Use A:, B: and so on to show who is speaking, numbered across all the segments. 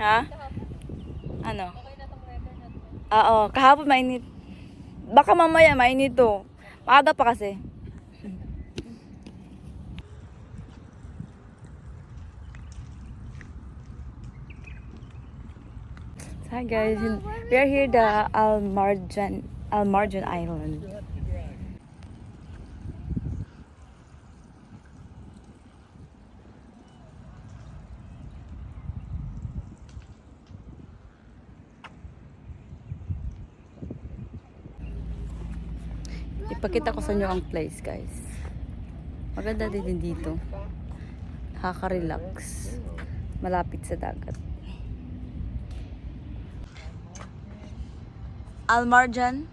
A: Ha? Ano? Oo, kahapon mainit. Baka mamaya mainit to. Maaga pa kasi. Hi guys, we are here the Almarjan Island. Ipakita ko sa inyo ang place, guys. Maganda din dito. Nakaka-relax. Malapit sa dagat. Almarjan.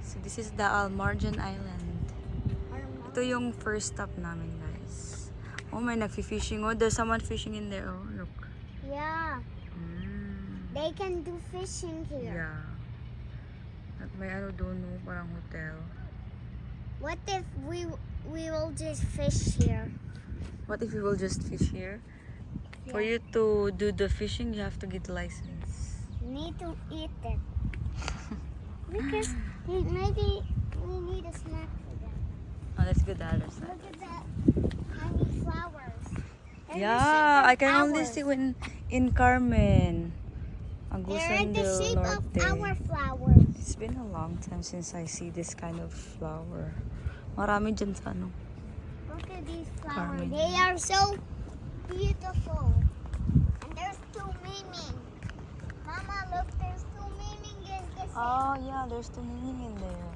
A: So this is the Almarjan Island. Ito yung first stop namin, guys. Oh, may nagfi-fishing. Oh, there's someone fishing in there. Oh, look.
B: Yeah. They can do fishing here.
A: Yeah. At may ano doon, no, parang hotel.
B: What if we will just fish here?
A: What if we will just fish here? Yeah. For you to do the fishing, you have to get license.
B: You need to eat it. Because maybe we need a snack for them.
A: Oh, let's go the other side.
B: Look at that honey flowers. They're the
A: Yeah,
B: shape
A: I
B: of
A: can only
B: ours.
A: see in Carmen.
B: They're
A: Agusan
B: the
A: del
B: shape of
A: Norte.
B: our flowers.
A: It's been a long time since I see this kind of flower. Marami dyan sa ano.
B: Look at these flowers.
A: Carmen.
B: They are so beautiful. And there's two meaning. Mama, look, there's two meaning in the same.
A: Oh, yeah, there's two meaning in there.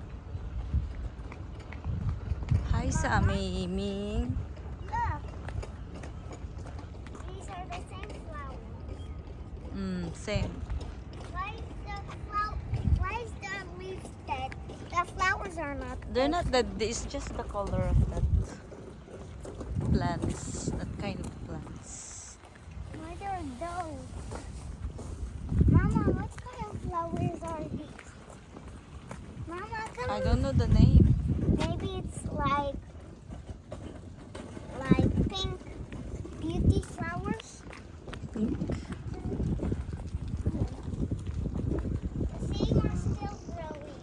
A: Hi sa Miming.
B: Look. These are the same flowers.
A: Same.
B: Why is the leaves dead? The flowers are not
A: They're
B: dead.
A: not that, it's just the color of that plants, that kind of plants.
B: What are those? Mama, what kind of flowers are these? Mama, come
A: I don't know the name.
B: Maybe it's like pink beauty flowers.
A: Pink.
B: The same are still growing.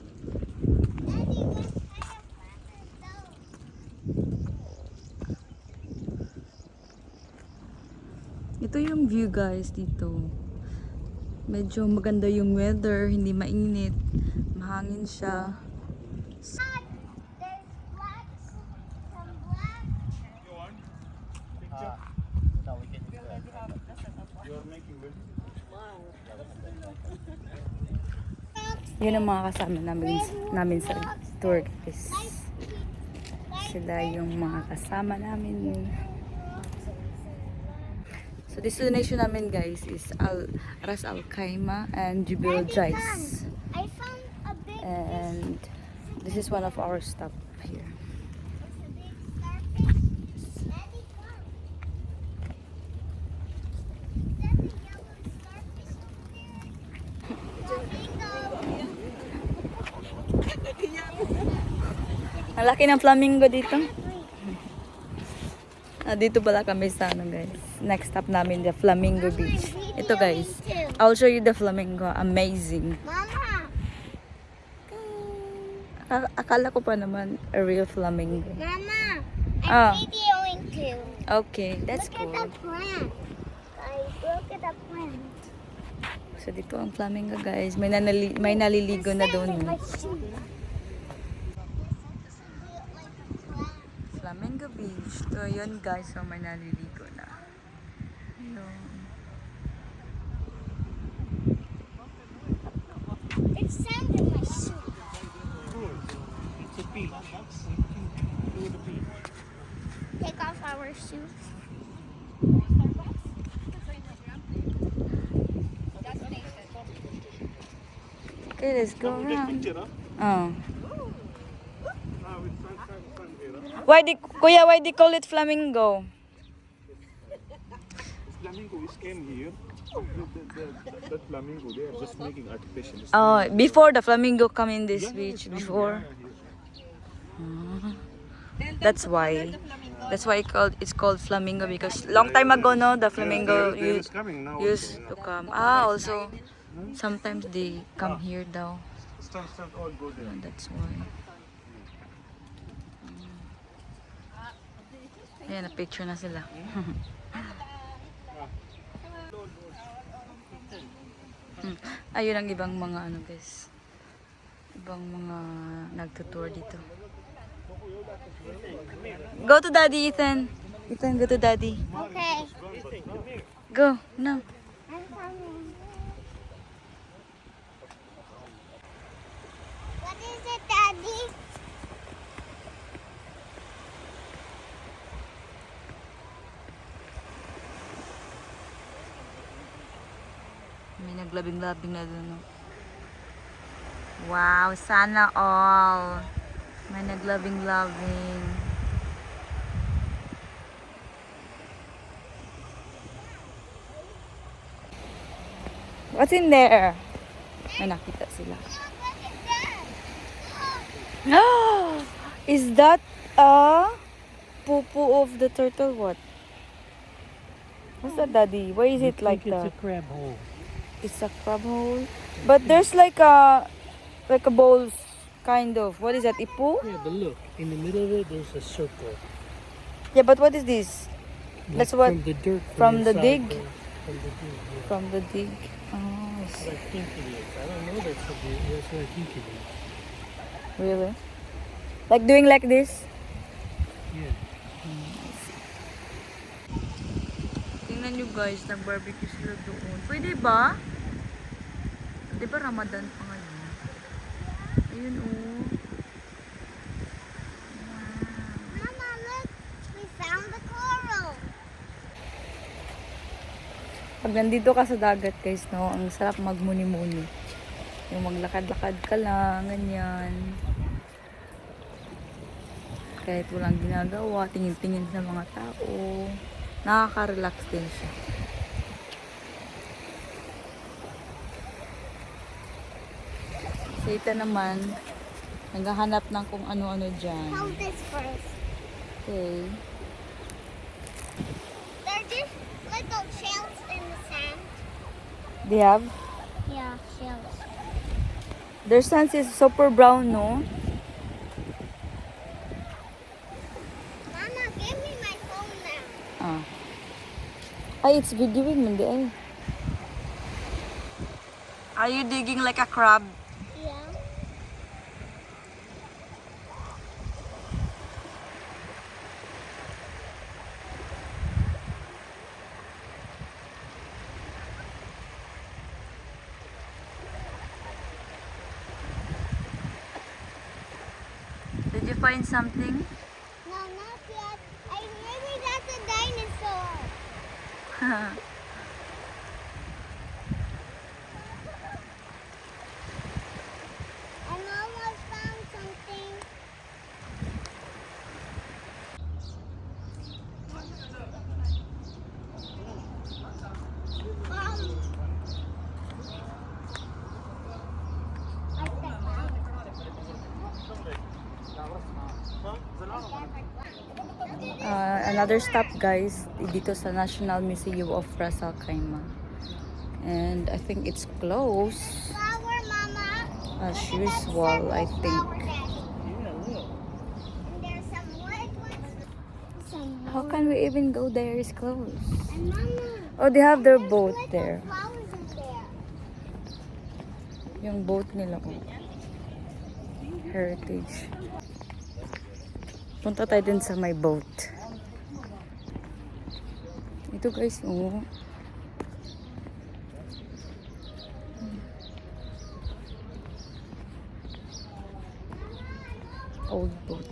B: Daddy, what kind of plants are those?
A: Ito yung view, guys, dito. Medyo maganda yung weather, hindi mainit, mahangin siya.
B: There's black, some black.
C: You want picture?
D: No, we can use that.
C: You're making video.
A: Yun ang mga kasama namin sa tour, guys. Sila yung mga kasama namin. So destination namin, guys, is Ras Al Khaimah and Jubail
B: Daddy,
A: Jais.
B: come. I found a big fish.
A: And this is one of our stop here.
B: It's a big starfish. Daddy, come. That's a yellow starfish over there. Flamingo.
A: Ang laki ng flamingo dito. Dito pala kami sa ano, guys. Next stop namin, the Flamingo Beach. Ito, guys. I'll show you the flamingo. Amazing.
B: Mama.
A: Akala ko pa naman a real flamingo.
B: Mama.
A: Ah.
B: I'm videoing too.
A: Okay, that's
B: Look
A: cool.
B: at the plant. Guys, look at the plant.
A: So dito ang flamingo, guys. May naliligo na doon.
B: My shoe.
A: Flamingo Beach. So yun, guys. So may naliligo na. Ayun.
B: It's sand in my shoe.
C: It's a beach. Do the beach.
B: Take off our shoes.
A: Okay, let's go
C: Take
A: around.
C: picture, huh?
A: Oh.
C: With sun here, huh?
A: Kuya, why they call it flamingo?
C: Flamingo is came here. That flamingo, they are just making artificial.
A: Oh, before the flamingo come in this
C: Yeah,
A: beach,
C: it's
A: before.
C: here.
A: That's why. That's why it's called flamingo because long time ago, no, the flamingo
C: There is coming now.
A: used to come. Ah, also sometimes they come here daw.
C: Start all go there.
A: That's why. Ayan, na-picture na sila. Ayun ang ibang mga ano guys. Ibang mga nagtutour dito. Go to daddy, Ethan. Ethan, go to daddy.
B: Okay.
A: Go, now.
B: I'm coming. What is it, Daddy?
A: May naglabing-labing na doon. Wow, sana all. May naglabing-labing. What's in there? May nakita sila.
B: Look, what is that?
A: Is that a poo of the turtle? What? What's that, Daddy? Why is it like that?
D: It's a crab hole.
A: It's a crab hole. But there's like a bowl kind of. What is that? Ipu?
D: Yeah, but look, in the middle of it, there's a circle.
A: Yeah, but what is this?
D: Like
A: That's what
D: from the dirt.
A: from the
D: inside
A: dig?
D: From the dig. Yeah.
A: From the dig. Oh, I
D: That's
A: see.
D: what I think it is. I don't know that's what that's what I think it is.
A: Really? Like doing like this?
D: Yeah.
A: Tingnan nyo guys, nag-barbecue sila doon. Pwede ba? Di ba Ramadan pa ngayon? Ayun oh.
B: Mama, look. We found the coral.
A: Pag nandito ka sa dagat guys, no, ang sarap magmuni-muni. Yung maglakad-lakad ka lang, ganyan. Kahit walang ginagawa, tingin-tingin sa mga tao. Nakaka-relax din siya. Sa ita naman, naghahanap ng kung ano-ano dyan.
B: Hold this first.
A: Okay.
B: They're just little shells in the sand.
A: They have?
B: Yeah, shells.
A: Their sand is super brown, no?
B: Mama, give me my phone now.
A: Ah. Ay, it's videoing mo, di ay. Are you digging like a crab?
B: Yeah.
A: Did you find something?
B: No, not yet. Maybe that's a dinosaur. I almost found something. Like
A: Another stop guys, dito sa National Museum of Ras Al Khaimah. And I think it's closed
B: flower, Mama.
A: as usual, I think.
D: Yeah, look.
B: And there's some white ones. Some
A: How can we even go there? It's closed.
B: And Mama.
A: Oh, they have their
B: there's
A: boat
B: little
A: there.
B: flowers in there.
A: Yung boat nila ko. Heritage. Punta tayo din sa my boat. Ito guys, oh. Old boat.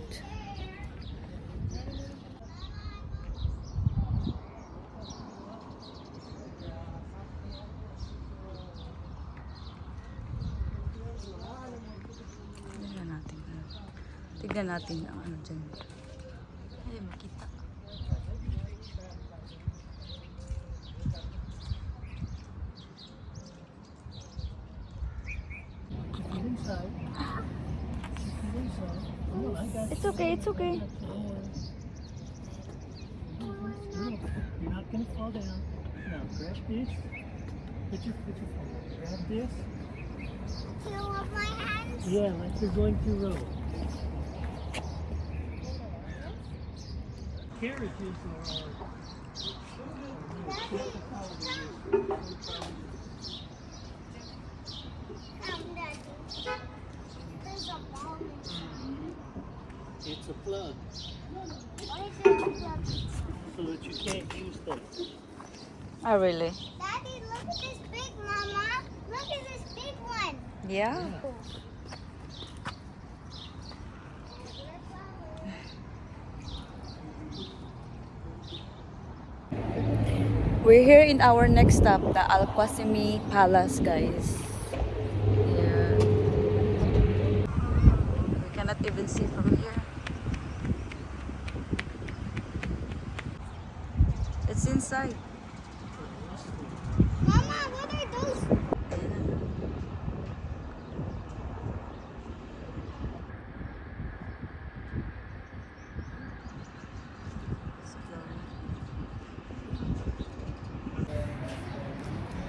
A: Tignan natin ang ano dyan. Ay, makita.
D: Inside. Inside. Oh, I got
A: It's okay, it's okay.
D: gonna fall down. Now grab this. Put your phone. Grab this.
B: Two of my hands.
D: Yeah, like you're going to row. Carriages are.
B: Daddy, come, Daddy. There's a ball.
D: It's a plug,
B: Why is it a plug?
D: so that you can't use that.
A: Oh, really?
B: Daddy, look at this big, Mama. Look at this big one.
A: Yeah. We're here in our next stop, the Al Qasimi Palace, guys. Yeah. We cannot even see from here. It's inside.
B: Mama, what are those?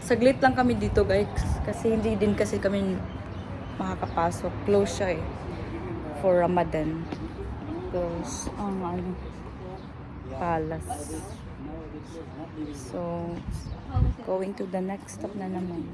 A: Saglit lang kami dito, guys, kasi hindi din kasi kami makakapasok. Close siya eh for Ramadan. Close ang palace. So going to the next stop na naman.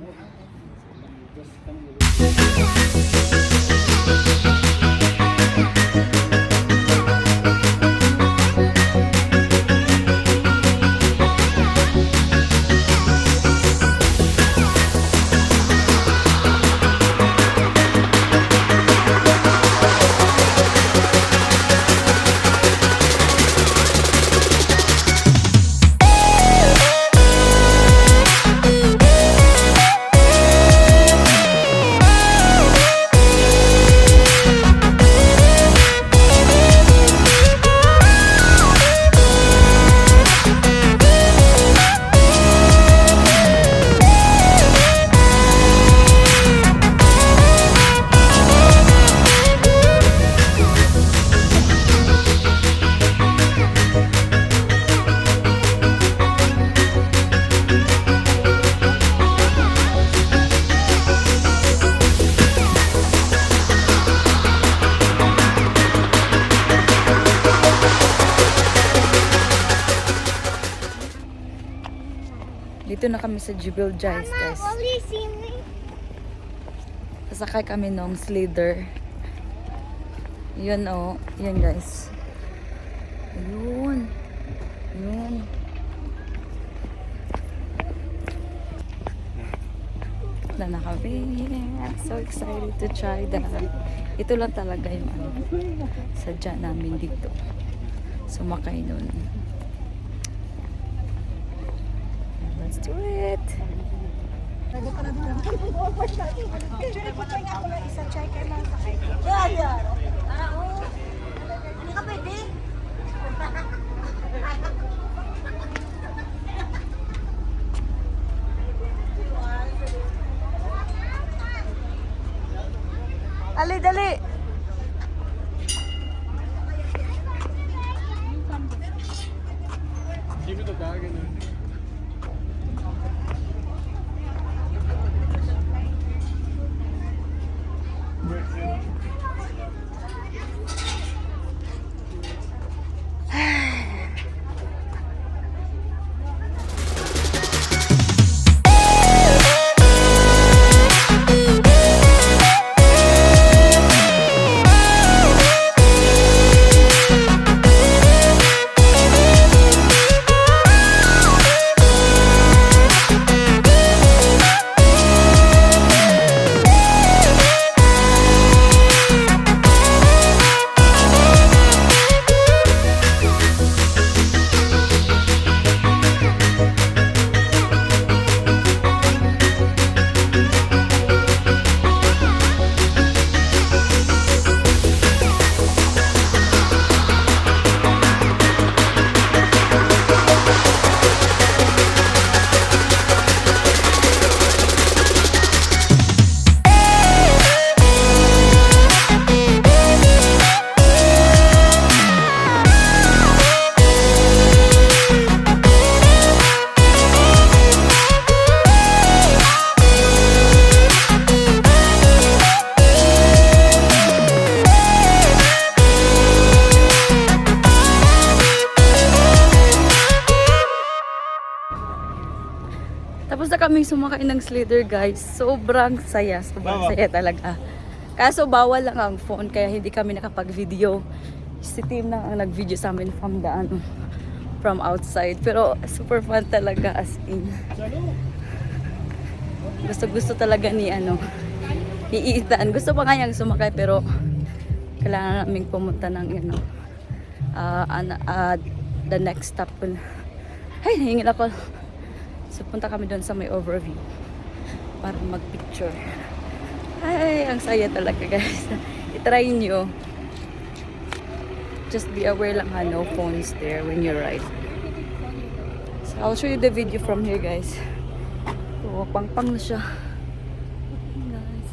A: Dito na kami sa Jebel Jais, guys.
B: Mama, will you see me?
A: Sasakay kami nung slider. Yun oh. Yan, guys. Ayun. Yun. Na na kami. I'm so excited to try that. Ito lang talaga yung sadya namin dito. Sumakay nun. Let's do it! Dali, dali!
C: Give me the bag and then.
A: Tapos na kaming sumakay ng slider guys. Sobrang saya. Sobrang saya talaga. Kaso bawal lang ang phone kaya hindi kami nakapag-video. Si Tim na ang nag-video sa amin from the from outside. Pero super fun talaga as in. Gusto talaga ni ni Ethan. Gusto pa nga niyang sumakay pero kailangan naming pumunta ng the next stop. Ay, nahingil ako. So punta kami doon sa may overview para mag-picture. Ay, ang saya talaga guys. I-try nyo. Just be aware lang no phones there when you ride. So I'll show you the video from here guys. So, pang-pang na siya. Guys.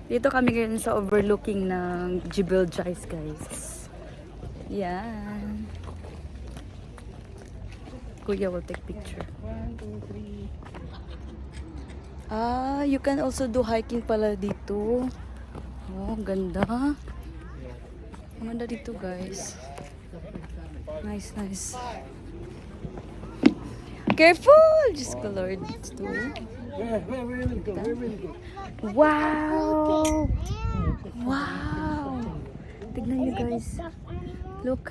A: Dito kami ngayon sa overlooking ng Jebel Jais guys. Yan. Kuya will take picture.
D: 1, 2, 3.
A: Ah, you can also do hiking pala dito. Oh, ganda. Ang ganda dito, guys. Nice, nice. Careful! Just go, Lord.
D: Where will it go? Where will it go?
A: Wow! Wow! Tignan niyo, guys. Look.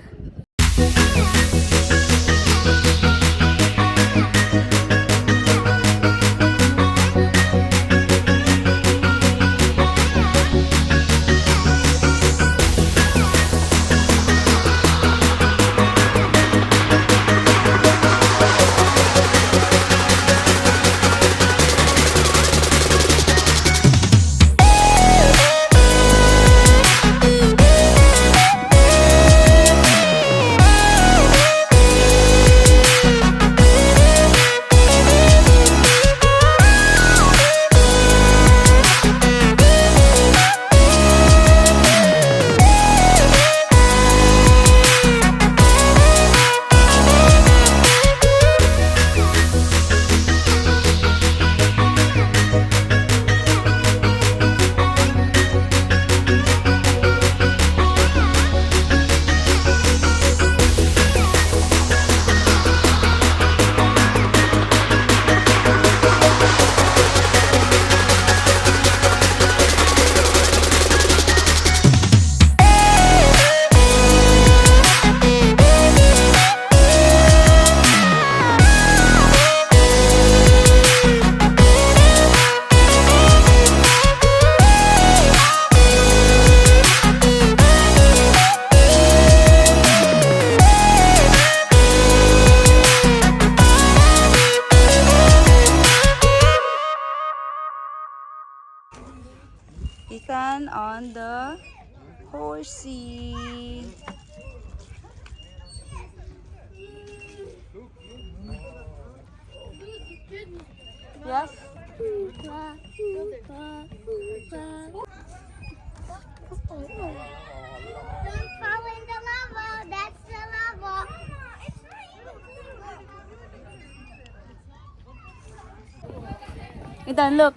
A: Ethan on the horsey. Yes?
B: Don't fall in the lava. That's the lava.
A: Ethan, look.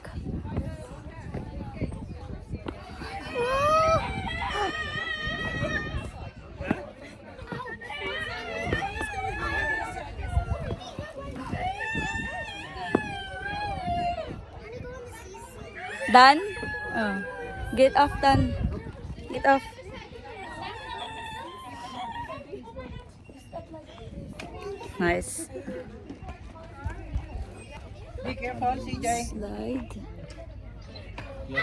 A: Dan? Get off, Dan. Get off. Nice.
D: Be careful, CJ.
A: Slide.
B: My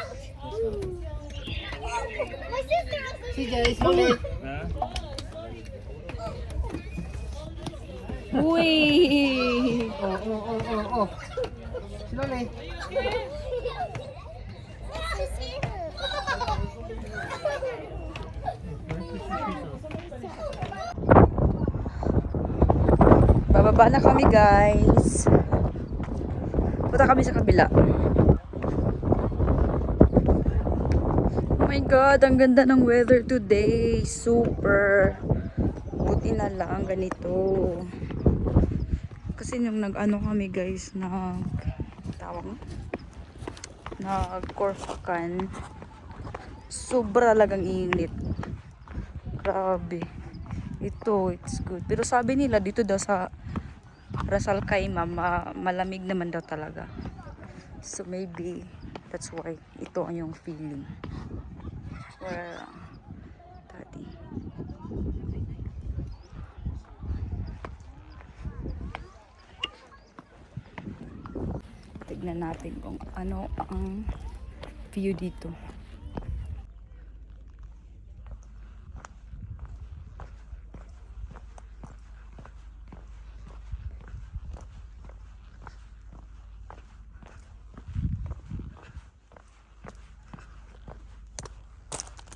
B: sister also.
D: CJ, slowly.
A: Uy!
D: Oh. Slowly. Bababa na kami, guys. Punta kami sa kabila. Oh my God, ang ganda ng weather today. Super. Buti na lang ganito. Kasi nung nag-ano kami, guys, nag-Korfakan. Sobra lagang init. Grabe. Ito, it's good. Pero sabi nila dito daw sa Ras Al Khaimah, malamig naman daw talaga. So maybe that's why ito ang yung feeling. Well, daddy. Tignan natin kung ano ang view dito.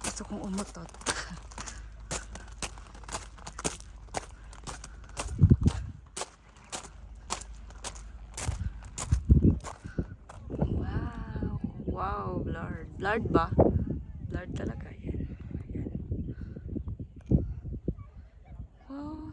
D: Gusto kong umutot. Wow. Wow, blurred. Blurred ba? Blurred talaga. Yan. Yan. Wow.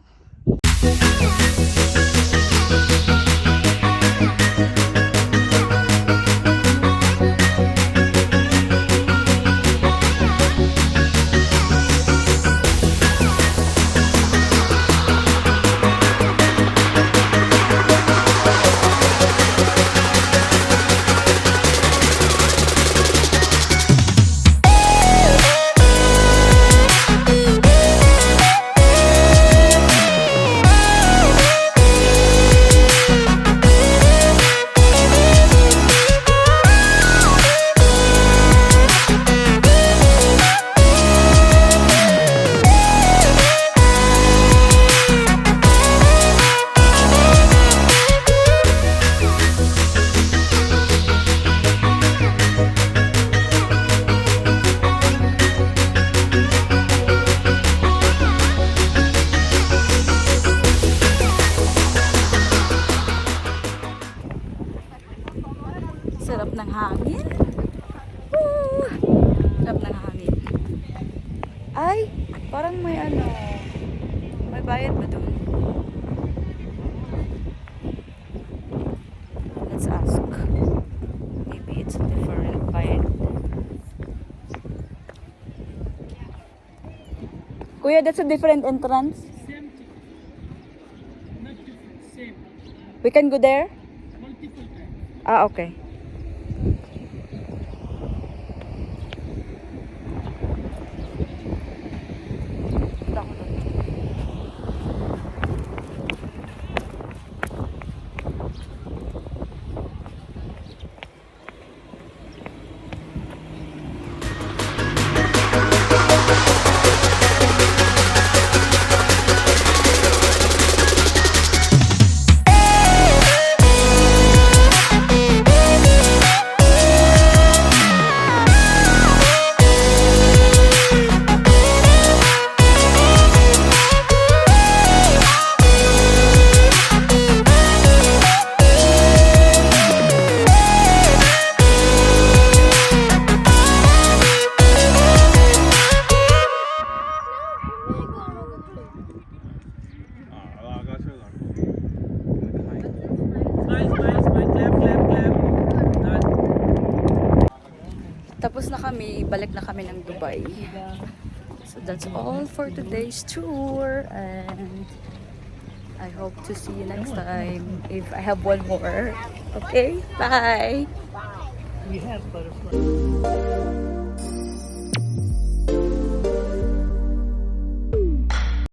D: Sarap ng hangin. Woo! Sarap ng hangin. Ay, parang may ano, may bayad ba dun? Let's ask. Maybe it's a different bayad. Kuya, that's a different entrance?
E: Same thing. Not different, same.
D: We can go there?
E: Multiple times.
D: Ah, okay.
E: Smile, smile, smile. Clap, clap, clap. Done.
D: Tapos na kami, balik na kami ng Dubai. So that's all for today's tour, and I hope to see you next time if I have one more. Okay, bye!
E: We have butterfly.